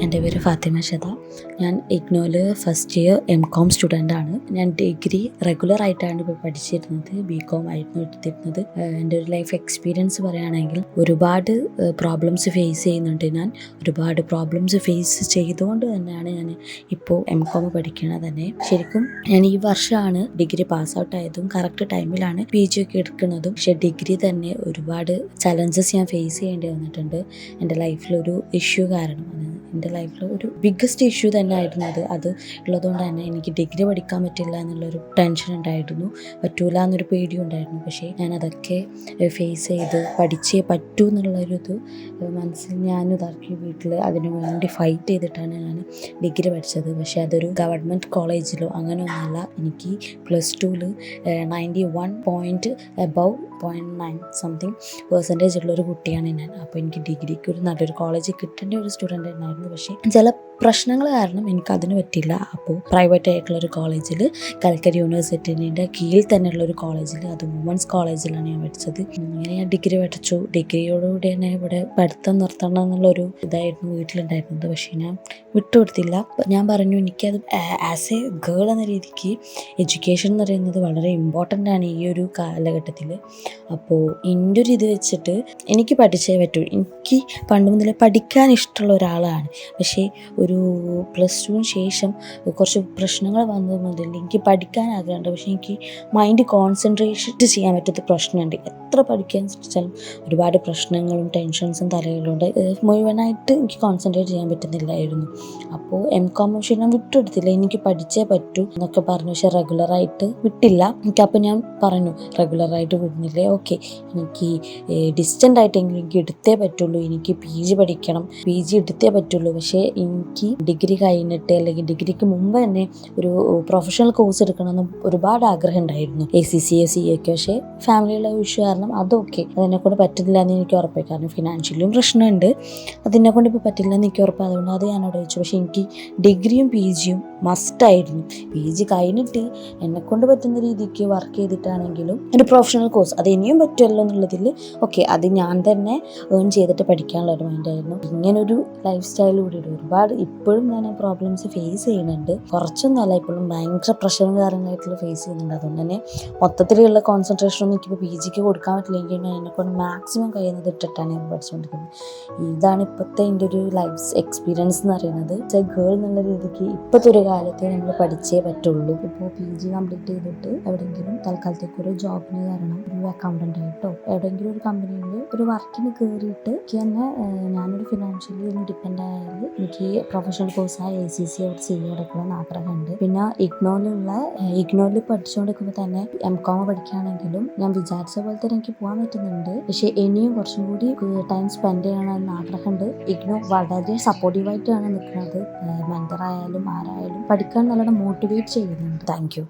എൻ്റെ പേര് ഫാത്തിമ ഷദ. ഞാൻ ഇഗ്നോയിൽ ഫസ്റ്റ് ഇയർ MCOM സ്റ്റുഡൻ്റാണ്. ഞാൻ ഡിഗ്രി റെഗുലറായിട്ടാണ് ഇപ്പോൾ പഠിച്ചിരുന്നത്. BCom ആയിരുന്നു എടുത്തിരുന്നത്. എൻ്റെ ഒരു ലൈഫ് എക്സ്പീരിയൻസ് പറയുകയാണെങ്കിൽ ഒരുപാട് പ്രോബ്ലംസ് ഫേസ് ചെയ്യുന്നുണ്ട്. ഞാൻ ഒരുപാട് പ്രോബ്ലംസ് ഫേസ് ചെയ്തുകൊണ്ട് തന്നെയാണ് ഞാൻ ഇപ്പോൾ MCOM പഠിക്കുന്നത് തന്നെ. ശരിക്കും ഞാൻ ഈ വർഷമാണ് ഡിഗ്രി പാസ് ഔട്ട് ആയതും കറക്റ്റ് ടൈമിലാണ് PG ഒക്കെ എടുക്കുന്നതും. പക്ഷേ ഡിഗ്രി തന്നെ ഒരുപാട് ചലഞ്ചസ് ഞാൻ ഫേസ് ചെയ്യേണ്ടി വന്നിട്ടുണ്ട്. എൻ്റെ ലൈഫിലൊരു ഇഷ്യൂ കാരണം എൻ്റെ ലൈഫിൽ ഒരു ബിഗ്ഗസ്റ്റ് ഇഷ്യൂ തന്നെ ആയിരുന്നു അത് ഉള്ളതുകൊണ്ട് തന്നെ എനിക്ക് ഡിഗ്രി പഠിക്കാൻ പറ്റില്ല എന്നുള്ളൊരു ടെൻഷൻ ഉണ്ടായിരുന്നു, പറ്റൂല എന്നൊരു പേടി ഉണ്ടായിരുന്നു. പക്ഷേ ഞാനതൊക്കെ ഫേസ് ചെയ്ത് പഠിച്ചേ പറ്റൂ എന്നുള്ളൊരിത് മനസ്സിൽ ഞാൻ ഇതാക്കി വീട്ടിൽ അതിനു വേണ്ടി ഫൈറ്റ് ചെയ്തിട്ടാണ് ഞാൻ ഡിഗ്രി പഠിച്ചത്. പക്ഷേ അതൊരു ഗവൺമെൻറ് കോളേജിലോ അങ്ങനെയൊന്നുമല്ല. എനിക്ക് +2 91 പോയിൻറ്റ് എബവ് 0.9 ഉള്ളൊരു കുട്ടിയാണ് ഞാൻ. അപ്പോൾ എനിക്ക് ഡിഗ്രിക്ക് ഒരു നല്ലൊരു കോളേജ് കിട്ടേണ്ട ഒരു സ്റ്റുഡൻ്റ് ആയിരുന്നു. പക്ഷേ ചില പ്രശ്നങ്ങൾ കാരണം എനിക്കതിന് പറ്റില്ല. അപ്പോൾ പ്രൈവറ്റ് ആയിട്ടുള്ളൊരു കോളേജിൽ, കാലിക്കറ്റ് യൂണിവേഴ്സിറ്റിൻ്റെ കീഴിൽ തന്നെയുള്ളൊരു കോളേജിൽ, അത് വുമൻസ് കോളേജിലാണ് ഞാൻ പഠിച്ചത്. അങ്ങനെ ഞാൻ ഡിഗ്രി പഠിച്ചു. ഡിഗ്രിയോടുകൂടി തന്നെ ഇവിടെ പഠിത്തം നിർത്തണം എന്നുള്ളൊരു ഇതായിരുന്നു വീട്ടിലുണ്ടായിരുന്നത്. പക്ഷേ ഞാൻ വിട്ടുകൊടുത്തില്ല. ഞാൻ പറഞ്ഞു എനിക്കത് ആസ് എ ഗേൾ എന്ന രീതിക്ക് എഡ്യൂക്കേഷൻ എന്ന് പറയുന്നത് വളരെ ഇമ്പോർട്ടൻ്റ് ആണ് ഈ ഒരു കാലഘട്ടത്തിൽ. അപ്പോൾ എൻ്റെ ഒരു ഇത് വെച്ചിട്ട് എനിക്ക് പഠിച്ചേ പറ്റൂ. എനിക്ക് പണ്ട് മുതലേ പഠിക്കാൻ ഇഷ്ടമുള്ള ഒരാളാണ്. പക്ഷേ ഒരു +2 ശേഷം കുറച്ച് പ്രശ്നങ്ങൾ വന്നത് മുതൽ എനിക്ക് പഠിക്കാൻ ആഗ്രഹമുണ്ട്. പക്ഷേ എനിക്ക് മൈൻഡ് കോൺസെൻട്രേഷൻ ചെയ്യാൻ പറ്റാത്ത പ്രശ്നമുണ്ട്. എത്ര പഠിക്കാൻ ശ്രമിച്ചാലും ഒരുപാട് പ്രശ്നങ്ങളും ടെൻഷൻസും തലയിലുണ്ട്. മുഴുവനായിട്ട് എനിക്ക് കോൺസെൻട്രേറ്റ് ചെയ്യാൻ പറ്റുന്നില്ലായിരുന്നു. അപ്പോൾ MCOM പക്ഷേ ഞാൻ വിട്ടെടുത്തില്ല. എനിക്ക് പഠിച്ചേ പറ്റൂ എന്നൊക്കെ പറഞ്ഞു. പക്ഷേ റെഗുലറായിട്ട് വിട്ടില്ല. എനിക്കപ്പോൾ ഞാൻ പറഞ്ഞു റെഗുലറായിട്ട് വിടുന്നില്ലേ, ഓക്കെ എനിക്ക് ഡിസ്റ്റൻ്റ് ആയിട്ടെങ്കിലും എനിക്ക് എടുത്തേ പറ്റുള്ളൂ. എനിക്ക് PG പഠിക്കണം, PG എടുത്തേ പറ്റുള്ളൂ. പക്ഷേ എനിക്ക് ഡിഗ്രി കഴിഞ്ഞിട്ട് അല്ലെങ്കിൽ ഡിഗ്രിക്ക് മുമ്പ് തന്നെ ഒരു പ്രൊഫഷണൽ കോഴ്സ് എടുക്കണമെന്ന് ഒരുപാട് ആഗ്രഹം ഉണ്ടായിരുന്നു, ACCA CA ഒക്കെ. പക്ഷേ ഫാമിലിയുള്ള ഇഷ്യൂ കാരണം അതൊക്കെ അതിനെക്കൊണ്ട് പറ്റില്ല എന്ന് എനിക്ക് ഉറപ്പായി. കാരണം ഫിനാൻഷ്യലിയും പ്രശ്നമുണ്ട്, അതിനെക്കൊണ്ട് ഇപ്പോൾ പറ്റില്ല എന്ന് എനിക്ക് ഉറപ്പായി. അതുകൊണ്ട് അത് ഞാനവിടെ വെച്ചു. പക്ഷേ എനിക്ക് ഡിഗ്രിയും PGയും മസ്റ്റായിരുന്നു. PG കഴിഞ്ഞിട്ട് എന്നെക്കൊണ്ട് പറ്റുന്ന രീതിക്ക് വർക്ക് ചെയ്തിട്ടാണെങ്കിലും ഒരു പ്രൊഫഷണൽ കോഴ്സ് അത് ഇനിയും പറ്റുമല്ലോ എന്നുള്ളതിൽ ഓക്കെ അത് ഞാൻ തന്നെ ഏൺ ചെയ്തിട്ട് പഠിക്കാനുള്ള ഒരു മൈൻഡായിരുന്നു. ഇങ്ങനൊരു ലൈഫ് സ്റ്റൈലിലൂടെ ഒരുപാട് ഇപ്പോഴും ഞാൻ പ്രോബ്ലംസ് ഫേസ് ചെയ്യുന്നുണ്ട്. കുറച്ചൊന്നുമല്ല, ഇപ്പോഴും ഭയങ്കര പ്രഷറും കാര്യങ്ങളായിട്ടുള്ള ഫേസ് ചെയ്യുന്നുണ്ട്. അതുകൊണ്ട് തന്നെ മൊത്തത്തിലുള്ള കോൺസെൻട്രേഷനൊന്നും എനിക്കിപ്പോൾ PGക്ക് കൊടുക്കാൻ പറ്റില്ലെങ്കിൽ ഞാൻ എന്നെക്കൊണ്ട് മാക്സിമം കഴിയുന്നത് ഇട്ടിട്ടാണ് ഞാൻ പഠിച്ചുകൊണ്ടിരിക്കുന്നത്. ഇതാണ് ഇപ്പോഴത്തെ എൻ്റെ ഒരു ലൈഫ് എക്സ്പീരിയൻസ് എന്ന് പറയുന്നത്. ഗേൾ എന്നുള്ള രീതിക്ക് ഇപ്പോഴത്തെ ഒരു കാലത്ത് നമ്മൾ പഠിച്ചേ പറ്റുള്ളൂ. ഇപ്പോൾ PG കംപ്ലീറ്റ് ചെയ്തിട്ട് എവിടെയെങ്കിലും തൽക്കാലത്തേക്ക് ഒരു ജോബിന് കയറണം, ഒരു അക്കൗണ്ടൻ്റ് ആയിട്ടോ എവിടെയെങ്കിലും ഒരു കമ്പനിയിൽ ഒരു വർക്കിന് കയറിയിട്ട് എനിക്ക് തന്നെ ഞാനൊരു ഫിനാൻഷ്യലി ഇൻഡിപെൻഡൻ്റ് ആയാൽ എനിക്ക് പ്രൊഫഷണൽ കോഴ്സായ ACCA CA എടുക്കണമെന്ന് ആഗ്രഹമുണ്ട്. പിന്നെ ഇഗ്നോയിൽ പഠിച്ചുകൊണ്ടിരിക്കുമ്പോൾ തന്നെ MCOM പഠിക്കുകയാണെങ്കിലും ഞാൻ വിചാരിച്ച പോലെ തന്നെ എനിക്ക് പോകാൻ പറ്റുന്നുണ്ട്. പക്ഷേ ഇനിയും കുറച്ചും കൂടി ടൈം സ്പെൻഡ് ചെയ്യണമെന്ന് ആഗ്രഹമുണ്ട്. ഇഗ്നോ വളരെ സപ്പോർട്ടീവായിട്ടാണ് നിൽക്കുന്നത്. മെൻറ്ററായാലും ആരായാലും പഠിക്കാൻ നല്ലോണം മോട്ടിവേറ്റ് ചെയ്യുന്നുണ്ട്. Thank you.